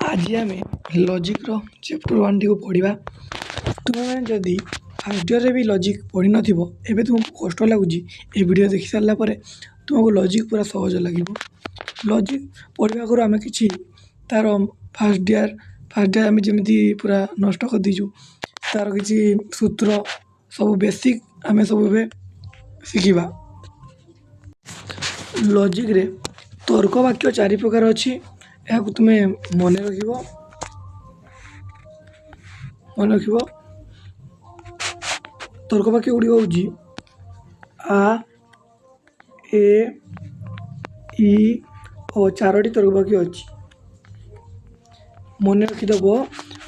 आज आम लजिक्र chapter 1 T पढ़ा। तुम्हें जदि फास्ट इयर भी लजिक पढ़ी न एबे तुमको कष्ट लगुच ये वीडियो देखी सारापर तुमको लजिक पूरा सहज लगे। लजिक पढ़ा आगे आम कि तार फास्ट इयर आम जमी पूरा नष्ट कर दीचु तार किसी सूत्र सब बेसिक आम सब शिखा। लजिक रे तर्क वाक्य 4 प्रकार अच्छी तुम्हें मन रख तर्क वाक्य गुड़िक हूँ आ ए इ ओ 4टी तर्क वाक्य अच्छी मन रखिदेव।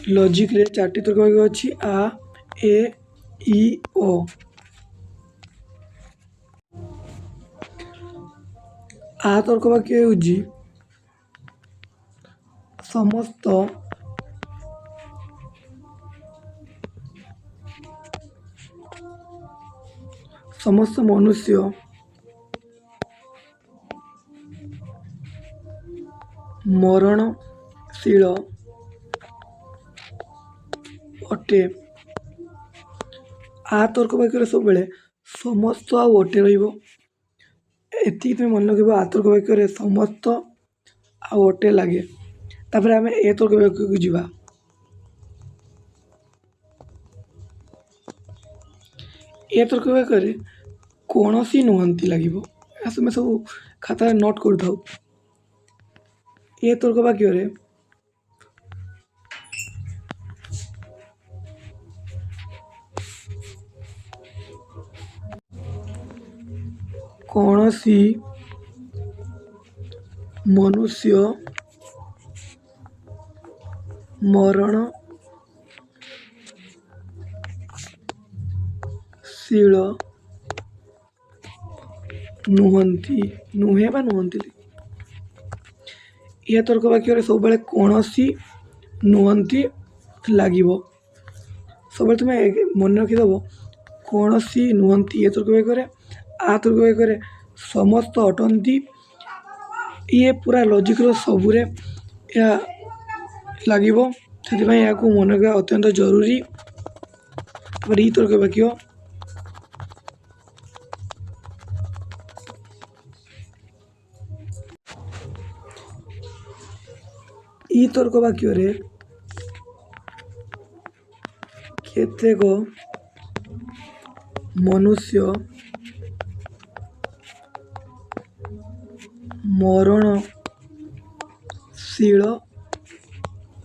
लजिक रे 4टी तर्क वाक्य अच्छी आ ए इ ओ। आ तर्क वाक्य हूँ समस्त मनुष्य मरणशील अटे। आ तर्क वाक्य सब बेले समस्त आटे रही तुम मन रख। आ तर्क वाक्य समस्त आटे लगे तापर आम ए तर्क वाक्य को जीवा। ए तर्क वाक्य कौन सी नुहंती लगे तुम सब खाता नोट कर थाओ। ए तर्क वाक्य कौन सी मनुष्य मरणशील नुहंती नुहे बा नुहंती। यह तर्क वाक्य सब बेले कौन सी नुहंती लगे सब तुम मन रखिदेव कौन सी नुहंती। ये तर्क वाक्य आ तर्क वाक्य समस्त अटंती। ये पूरा लजिक सबुरे लगे से मन रखा अत्यंत जरूरी। ई तर्क वाक्य ई तर्क वाक्य केतेक मनुष्य मरणशील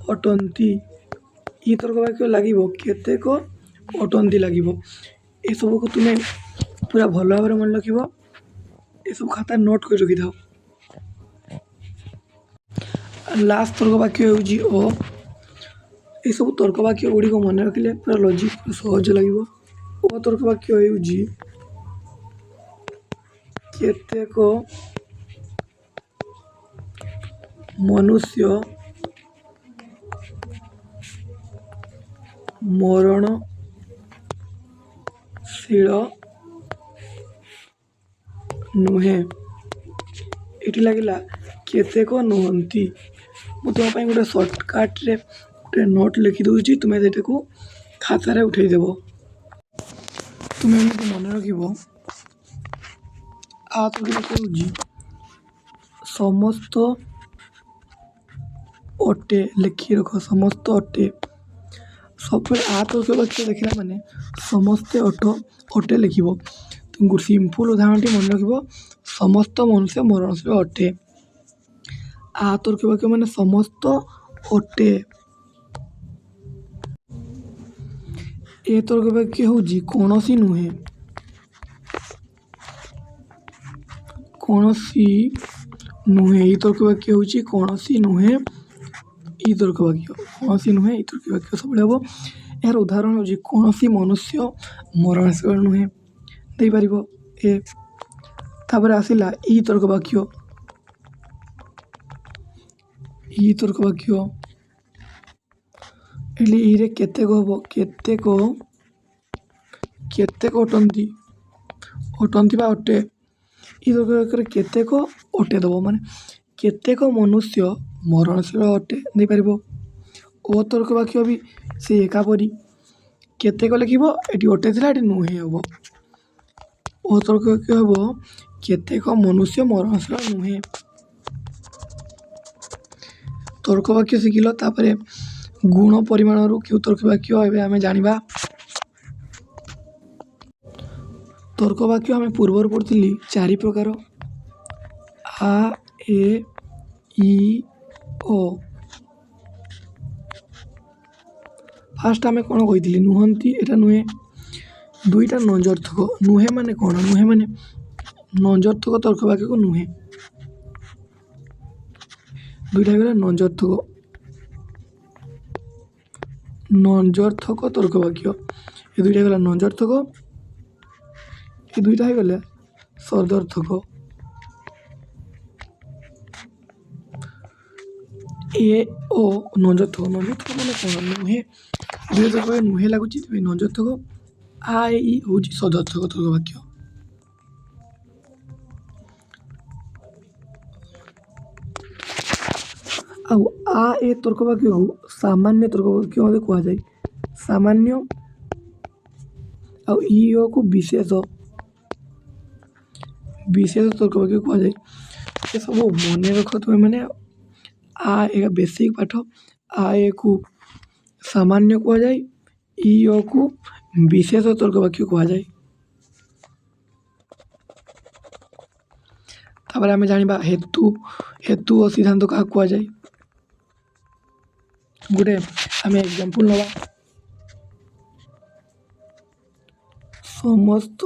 अटंती। ई तर्क वाक्य लगे केतेक अटंती लगे। ये सब को तुम्हें पूरा भल भाव मन रख ये सब खाता नोट कर रखी था। लास्ट तर्क वाक्य हूँ ओ। ये सब तर्क वाक्य गुड़िक मन रखिले पूरा लजिक सहज लगे। ओ तर्क वाक्य हूँ केतेक मनुष्य मरणशील नुहे। ये लगे केतेक नुहंती। मुझे तुम गोटे सर्टकट रे गोटे नोट लिखिदे तुम्हें से खातार उठेदेव। तुम्हें मन रख आ तर्क हूँ समस्त अटे लिखी रख समस्त अटे सब आ तर्क वाक्य देखला माने समस्ते अटे लिख। तुमको सिंपल उदाहरण मन रख समस्त मनुष्य मरणशील अटे। आ तर्क वाक्य माने समस्त अटे। ए तर्क वाक्य हूँ कौन सी नुहे कौन सी नुहे। ई तर्क वाक्य हूँ कौन सी नुहे ई तर्क वाक्य कौन सी नुहे ई तर्क वाक्य सब हम। यार उदाहरण हूँ कौन सी मनुष्य मरणशील नुहे दे पार ए। तापर आसला ई तर्क वाक्य रे केतेक हम केतेक अटंती अटंती बा अटे। ई तर्क वाक्य केतेक अटे दब माने केतेक मनुष्य ମରଣଶୀଳ ଅଟେ ଦେଇପାରିବ। ଅତର୍କ ବାକ୍ୟ ବି ସେ ଏକାପରି କେତେକ ଲେଖିବ, ଏଠି ଅଟେ ଥିଲା ଏଠି ନୁହେଁ ହେବ। ଅତର୍କ ବାକ୍ୟ ହେବ କେତେକ ମନୁଷ୍ୟ ମରଣଶୀଳ ନୁହେଁ। ତର୍କ ବାକ୍ୟ ଶିଖିଲ, ତାପରେ ଗୁଣ ପରିମାଣରୁ କେଉଁ ତର୍କ ବାକ୍ୟ ଏବେ ଆମେ ଜାଣିବା। ତର୍କ ବାକ୍ୟ ଆମେ ପୂର୍ବରୁ ପଢ଼ିଥିଲି 4 ପ୍ରକାର। ଆ, ଏ, ଇ, ଓ। ଫାର୍ଷ୍ଟ ଆମେ କ'ଣ କହିଥିଲି? ନୁହନ୍ତି, ଏଇଟା ନୁହେଁ। 2ଟା ନଞ୍ଜର୍ଥକ। ନୁହେଁ ମାନେ କ'ଣ? ନୁହେଁ ମାନେ ନଞ୍ଜର୍ଥକ ତର୍କ ବାକ୍ୟକୁ ନୁହେଁ। 2ଟା ହେଇଗଲା ନଞ୍ଜର୍ଥକ। ନଞ୍ଜର୍ଥକ ତର୍କ ବାକ୍ୟ। ଏ 2ଟା ହେଇଗଲା ନଞ୍ଜର୍ଥକ। ଏ 2ଟା ହେଇଗଲା ସଦର୍ଥକ। ଏ ଓ ନଞ୍ଜର୍ଥକ। ନଞ୍ଜର୍ଥକ ମାନେ କ'ଣ? ନୁହେଁ। 2ଟା ତର୍କ ବାକ୍ୟ ନୁହେଁ ଲାଗୁଛି, ତେବେ ନଞ୍ଜର୍ଥକ। ଆ, ଏ, ଇ ହେଉଛି ସଦର୍ଥକ ତର୍କ ବାକ୍ୟ। ଆଉ ଆ, ଏ ତର୍କ ବାକ୍ୟକୁ ସାମାନ୍ୟ ତର୍କ ବାକ୍ୟ ମଧ୍ୟ କୁହାଯାଏ। ସାମାନ୍ୟ। ଆଉ ଇ, ଓକୁ ବିଶେଷ ତର୍କ ବାକ୍ୟ କୁହାଯାଏ। ଏସବୁ ମନେ ରଖ ତୁମେ ମାନେ। ଏଇଟା ବେସିକ୍ ପାଠ। ଆ, ଏକୁ ସାମାନ୍ୟ କୁହାଯାଏ, ଇ, ଓକୁ ବିଶେଷ ତର୍କ ବାକ୍ୟ କୁହାଯାଏ। ତାପରେ ଆମେ ଜାଣିବା ହେତୁ ଓ ସିଦ୍ଧାନ୍ତ କାହାକୁ କୁହାଯାଏ। ଗୋଟେ ଆମେ ଏକ୍ଜାମ୍ପଲ୍ ନେବା। ସମସ୍ତ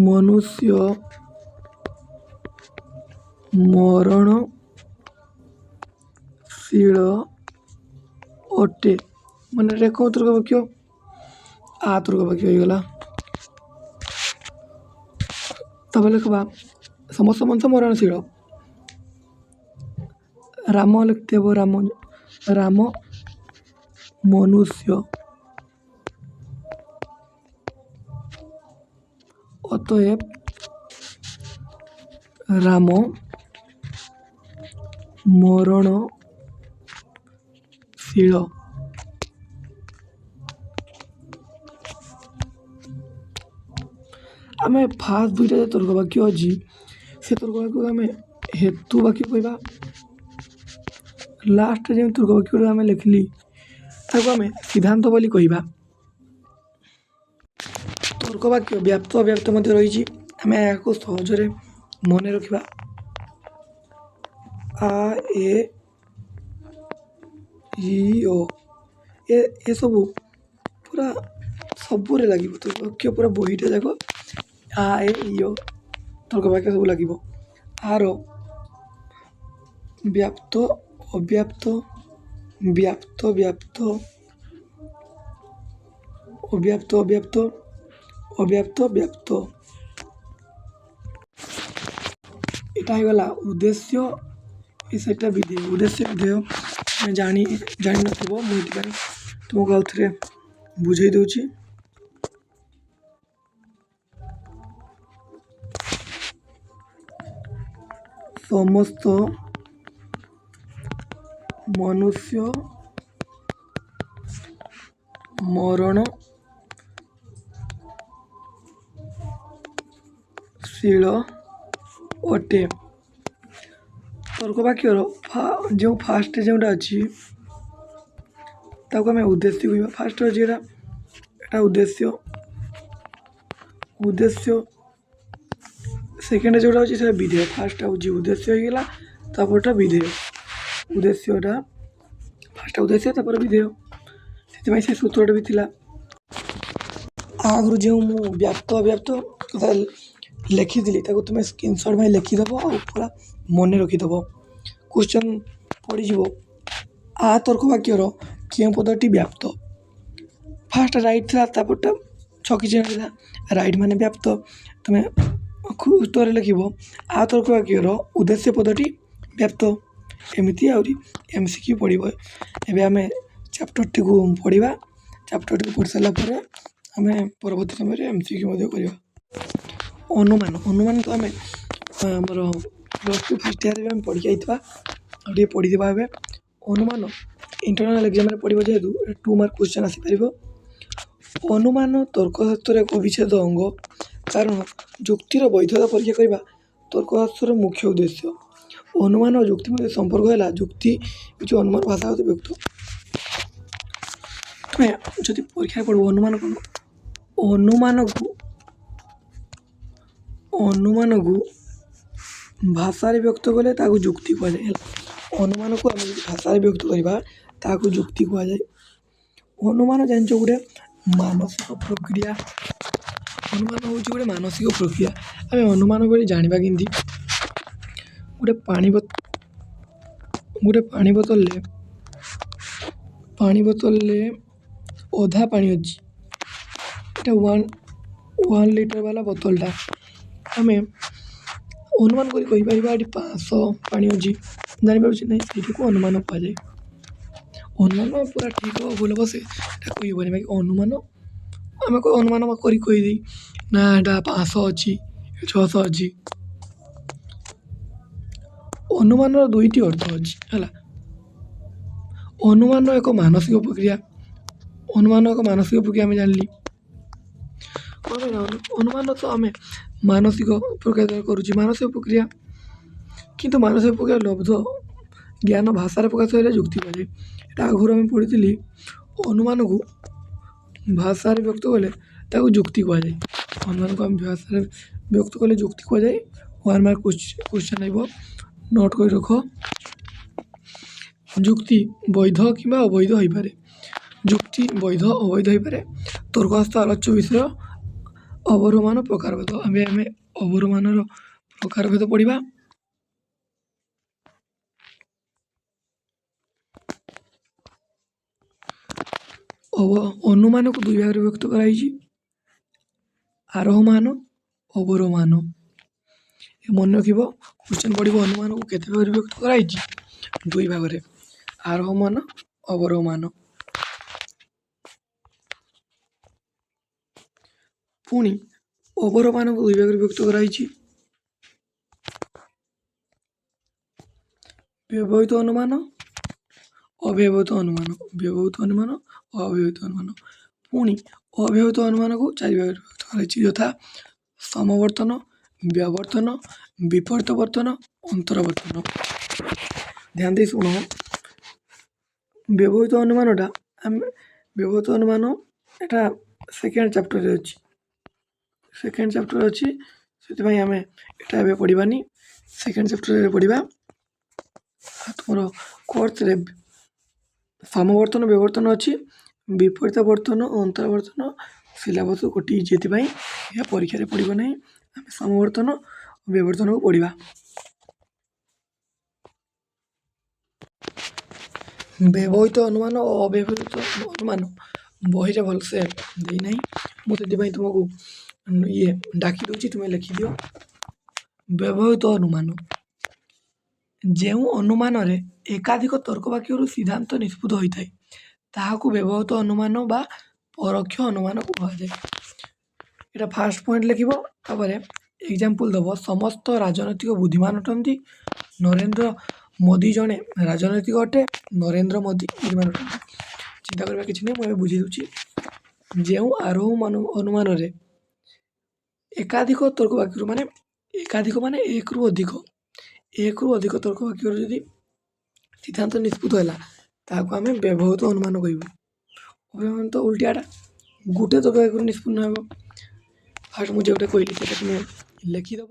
ମନୁଷ୍ୟ ମରଣଶୀଳ ଅଟେ। ମାନେ ଏଇଟା କେଉଁ ତର୍କ ବାକ୍ୟ? ଆ ତର୍କ ବାକ୍ୟ ହେଇଗଲା। ତାପରେ ଲେଖିବା ସମସ୍ତ ମନୁଷ୍ୟ ମରଣଶୀଳ। ରାମ ଲେଖିଦେବ, ରାମ ମନୁଷ୍ୟ। ଅତଏବ ରାମ ମରଣଶୀଳ। ଆମେ ଫାର୍ଷ୍ଟ 2ଟା ଯେ ତର୍କ ବାକ୍ୟ ଅଛି, ସେ ତର୍କ ବାକ୍ୟକୁ ଆମେ ହେତୁ ବାକ୍ୟ କହିବା। ଲାଷ୍ଟରେ ଯେଉଁ ତର୍କ ବାକ୍ୟଟା ଆମେ ଲେଖିଲି ତାକୁ ଆମେ ସିଦ୍ଧାନ୍ତ ବୋଲି କହିବା। ତର୍କ ବାକ୍ୟ ବ୍ୟାପ୍ତ ଅବ୍ୟାପ୍ତ ମଧ୍ୟ ରହିଛି। ଆମେ ଏହାକୁ ସହଜରେ ମନେ ରଖିବା। ଆ, ଏ, ଇ, ଓ। ଏସବୁ ପୁରା ସବୁରେ ଲାଗିବ। ତର୍କ ବାକ୍ୟ ପୁରା ବହିଟା ଯାକ ଆ, ଏ, ଇ, ଓ ତର୍କ ବାକ୍ୟ ସବୁ ଲାଗିବ। ଆର ବ୍ୟାପ୍ତ ଅବ୍ୟାପ୍ତ, ବ୍ୟାପ୍ତ ବ୍ୟାପ୍ତ, ଅବ୍ୟାପ୍ତ ଅବ୍ୟାପ୍ତ, ଅବ୍ୟାପ୍ତ ବ୍ୟାପ୍ତ। এটা ହେଇଗଲା ଉଦ୍ଦେଶ୍ୟ। ସେଇଟା ବିଧେୟ। ଉଦ୍ଦେଶ୍ୟ ବିଧେୟ ଆମେ ଜାଣିନଥିବ, ମୁଁ ଏଥିପାଇଁ ତୁମକୁ ଆଉ ଥରେ ବୁଝେଇ ଦେଉଛି। ସମସ୍ତ ମନୁଷ୍ୟ ମରଣଶୀଳ ଅଟେ। ତର୍କ ବାକ୍ୟର ଯେଉଁ ଫାର୍ଷ୍ଟ ଯେଉଁଟା ଅଛି ତାକୁ ଆମେ ଉଦ୍ଦେଶ୍ୟ କହିବା। ଫାର୍ଷ୍ଟ ଅଛି ଏଟା ଉଦ୍ଦେଶ୍ୟ। ସେକେଣ୍ଡ ଯେଉଁଟା ଅଛି ସେଟା ବିଧେୟ। ଫାର୍ଷ୍ଟ ହେଉଛି ଉଦ୍ଦେଶ୍ୟ ହେଇଗଲା, ତାପରଟା ବିଧେୟ। ଉଦ୍ଦେଶ୍ୟଟା ଫାର୍ଷ୍ଟ ଉଦ୍ଦେଶ୍ୟ, ତାପରେ ବିଧେୟ। ସେଥିପାଇଁ ସେ ସୂତ୍ରଟା ବି ଥିଲା। ଆଗରୁ ଯେଉଁ ମୁଁ ବ୍ୟାପ୍ତ ଅବ୍ୟାପ୍ତ କଥା ଲେଖିଥିଲି ତାକୁ ତୁମେ ସ୍କ୍ରିନସଟ୍ ଭାଇ ଲେଖିଦେବ ଆଉ ପୁରା ମନେ ରଖିଦେବ। କ୍ୱେଶ୍ଚନ୍ ପଡ଼ିଯିବ ଆ ତର୍କ ବାକ୍ୟର କେଉଁ ପଦଟି ବ୍ୟାପ୍ତ? ଫାର୍ଷ୍ଟ ରାଇଟ୍ ଥିଲା, ତାପରଟା ଛକି ଚିହ୍ନ ଥିଲା। ରାଇଟ୍ ମାନେ ବ୍ୟାପ୍ତ। ତୁମେ ଉତ୍ତରରେ ଲେଖିବ ଆ ତର୍କ ବାକ୍ୟର ଉଦ୍ଦେଶ୍ୟ ପଦଟି ବ୍ୟାପ୍ତ। ଏମିତି ଆହୁରି MCQ ପଡ଼ିବ। ଏବେ ଆମେ ଚାପ୍ଟରଟିକୁ ପଢ଼ିବା। ଚାପ୍ଟରଟିକୁ ପଢ଼ି ସାରିଲା ପରେ ଆମେ ପରବର୍ତ୍ତୀ ସମୟରେ MCQ ମଧ୍ୟ କରିବା। ଅନୁମାନ ତ ଆମେ ଆମର +2 ଫାର୍ଷ୍ଟ ଇୟର୍ରେ ଆମେ ପଢ଼ିକି ଆଇଥିବା ଆଉ ଟିକେ ପଢ଼ିଥିବା ଏବେ ଅନୁମାନ ଇଣ୍ଟରନାଲ୍ ଏକ୍ଜାମ୍ରେ ପଡ଼ିବ ଯେହେତୁ 2 ମାର୍କ କ୍ୱେଶ୍ଚନ୍ ଆସିପାରିବ। ଅନୁମାନ ତର୍କଶାସ୍ତ୍ରର ଏକ ଅବିଚ୍ଛେଦ ଅଙ୍ଗ କାରଣ ଯୁକ୍ତିର ବୈଧତା ପରୀକ୍ଷା କରିବା ତର୍କଶାସ୍ତ୍ରର ମୁଖ୍ୟ ଉଦ୍ଦେଶ୍ୟ। ଅନୁମାନ ଓ ଯୁକ୍ତି ମଧ୍ୟରେ ସମ୍ପର୍କ ହେଲା ଯୁକ୍ତି ହେଉଛି ଅନୁମାନ ଭାଷାଗତ ବ୍ୟକ୍ତ। ତୁମେ ଯଦି ପରୀକ୍ଷାରେ ପଢ଼ିବ ଅନୁମାନ କ'ଣ ଅନୁମାନକୁ ଭାଷାରେ ବ୍ୟକ୍ତ କଲେ ତାକୁ ଯୁକ୍ତି କୁହାଯାଏ ହେଲା। ଅନୁମାନକୁ ଆମେ ଯଦି ଭାଷାରେ ବ୍ୟକ୍ତ କରିବା ତାହାକୁ ଯୁକ୍ତି କୁହାଯାଏ। ଅନୁମାନ ଜାଣିଛ ଗୋଟେ ମାନସିକ ପ୍ରକ୍ରିୟା। ଅନୁମାନ ହେଉଛି ଗୋଟେ ମାନସିକ ପ୍ରକ୍ରିୟା। ଆମେ ଅନୁମାନ ବୋଲି ଜାଣିବା କେମିତି? ଗୋଟେ ପାଣି ବୋତଲରେ ଅଧା ପାଣି ଅଛି। ଏଇଟା 1 ଲିଟର ବାଲା ବୋତଲଟା। ଆମେ ଅନୁମାନ କରି କହିପାରିବା ଏଠି 500 ପାଣି ଅଛି। ଜାଣିପାରୁଛି ନାହିଁ ସେଇଟାକୁ ଅନୁମାନ କୁହାଯାଏ। ଅନୁମାନ ପୁରା ଠିକ୍ ହେବ ଭୁଲ ହେବ ସେଇଟା କହିହେବନି। ବାକି ଅନୁମାନ ଆମେ ଅନୁମାନ କରି କହିଦେଇ ନା ଏଇଟା 500 ଅଛି 600 ଅଛି। ଅନୁମାନର ଦୁଇଟି ଅର୍ଥ ଅଛି ହେଲା। ଅନୁମାନ ଏକ ମାନସିକ ପ୍ରକ୍ରିୟା। ଆମେ ଜାଣିଲି କ'ଣ ପାଇଁ ଅନୁମାନ ତ ଆମେ ମାନସିକ ପ୍ରକ୍ରିୟା କରୁଛି ମାନସିକ ପ୍ରକ୍ରିୟା। କିନ୍ତୁ ମାନସିକ ପ୍ରକ୍ରିୟା ଲବ୍ଧ ଜ୍ଞାନ ଭାଷାରେ ପ୍ରକାଶ ହେଲେ ଯୁକ୍ତି କୁହାଯାଏ। ଏଇଟା ଆଗରୁ ଆମେ ପଢ଼ିଥିଲି। ଅନୁମାନକୁ ଭାଷାରେ ବ୍ୟକ୍ତ କଲେ ତାକୁ ଯୁକ୍ତି କୁହାଯାଏ। ଅନୁମାନକୁ ଆମେ ଭାଷାରେ ବ୍ୟକ୍ତ କଲେ ଯୁକ୍ତି କୁହାଯାଏ। 1 ମାର୍କ କ୍ୱେଶ୍ଚନ୍ ଆସିବ ନୋଟ୍ କରି ରଖ। ଯୁକ୍ତି ବୈଧ କିମ୍ବା ଅବୈଧ ହୋଇପାରେ। ଯୁକ୍ତି ବୈଧ ଅବୈଧ ହୋଇପାରେ। ତର୍କଶାସ୍ତ୍ର ଆଲୋଚ୍ୟ ବିଷୟ ଅବରୋହମାନ ପ୍ରକାରଭେଦ। ଆମେ ଅବରୋହମାନର ପ୍ରକାରଭେଦ ପଢ଼ିବା। ଅନୁମାନକୁ 2 ଭାଗରେ ବ୍ୟକ୍ତ କରାଯାଇଛି ଆରୋହମାନ ଅବରୋହମାନ। ମନେ ରଖିବ କ୍ୱେଶ୍ଚନ୍ ପଡ଼ିବ ଅନୁମାନକୁ କେତେ ଭାଗରେ ବ୍ୟକ୍ତ କରାଯାଇଛି? 2 ଭାଗରେ ଆରୋହମାନ ଅବରୋହମାନ। ପୁଣି ଅବରୋହମାନକୁ 2 ଭାଗରେ ବ୍ୟକ୍ତ କରାଯାଇଛି ବ୍ୟବହୃତ ଅନୁମାନ ଅବ୍ୟବହୃତ ଅନୁମାନ। ପୁଣି ଅବ୍ୟବହୃତ ଅନୁମାନକୁ 4 ଭାଗରେ ବ୍ୟକ୍ତ କରାଯାଇଛି ଯଥା ସମବର୍ତ୍ତନ ବ୍ୟାବର୍ତ୍ତନ ବିପରୀତ ବର୍ତ୍ତନ ଅନ୍ତରବର୍ତ୍ତନ। ଧ୍ୟାନ ଦେଇ ଶୁଣ। ବ୍ୟବହୃତ ଅନୁମାନ ଏଟା ସେକେଣ୍ଡ ଚାପ୍ଟରରେ ଅଛି। ସେଥିପାଇଁ ଆମେ ଏଟା ଏବେ ପଢ଼ିବାନି। ସେକେଣ୍ଡ ଚାପ୍ଟରରେ ପଢ଼ିବା। ତୁମର କୋର୍ସରେ ସମବର୍ତ୍ତନ ବିବର୍ତ୍ତନ ଅଛି। ବିପରୀତ ବର୍ତ୍ତନ ଅନ୍ତର୍ବର୍ତ୍ତନ ସିଲାବସ୍ କଟିଯାଇଛି। ସେଥିପାଇଁ ଏହା ପରୀକ୍ଷାରେ ପଡ଼ିବ ନାହିଁ। ଆମେ ସମବର୍ତ୍ତନ ବିବର୍ତ୍ତନକୁ ପଢ଼ିବା। ବ୍ୟବହୃତ ଅନୁମାନ ଓ ଅବ୍ୟବହୃତ ଅନୁମାନ ବହିରେ ଭଲସେ ଦେଇନାହିଁ। ମୁଁ ସେଥିପାଇଁ ତୁମକୁ ଡାକି ଦେଉଛି ତୁମେ ଲେଖିଦିଅ। ବ୍ୟବହୃତ ଅନୁମାନ ଯେଉଁ ଅନୁମାନରେ ଏକାଧିକ ତର୍କ ବାକ୍ୟରୁ ସିଦ୍ଧାନ୍ତ ନିଷ୍ପତ୍ତି ହୋଇଥାଏ ତାହାକୁ ବ୍ୟବହୃତ ଅନୁମାନ ବା ପରୋକ୍ଷ ଅନୁମାନ କୁହାଯାଏ। ଏଇଟା ଫାର୍ଷ୍ଟ ପଏଣ୍ଟ ଲେଖିବ। ତାପରେ ଏକ୍ଜାମ୍ପଲ୍ ଦେବ। ସମସ୍ତ ରାଜନୈତିକ ବୁଦ୍ଧିମାନ ଅଟନ୍ତି। ନରେନ୍ଦ୍ର ମୋଦି ଜଣେ ରାଜନୈତିକ ଅଟେ। ନରେନ୍ଦ୍ର ମୋଦି ବୁଦ୍ଧିମାନ ଅଟନ୍ତି। ଚିନ୍ତା କରିବା କିଛି ନାହିଁ। ମୁଁ ଏବେ ବୁଝେଇ ଦେଉଛି। ଯେଉଁ ଆରୋହ ଅନୁମାନରେ ଏକାଧିକ ତର୍କ ବାକ୍ୟରୁ ମାନେ ଏକାଧିକ ମାନେ 1ରୁ ଅଧିକ ତର୍କ ବାକ୍ୟରୁ ଯଦି ସିଦ୍ଧାନ୍ତ ନିଷ୍ପତ୍ତି ହେଲା ତାହାକୁ ଆମେ ବ୍ୟବହୃତ ଅନୁମାନ କହିବୁ। ଅବ୍ୟବହୃତ ତ ଉଲ୍ଟିଆଟା ଗୋଟେ ତର୍କ ବାକ୍ୟରୁ ନିଷ୍ପନ୍ନ ହେବ। ଫାର୍ଷ୍ଟ ମୁଁ ଯେଉଁଟା କହିଲି ସେଇଟା ତୁମେ ଲେଖିଦେବ।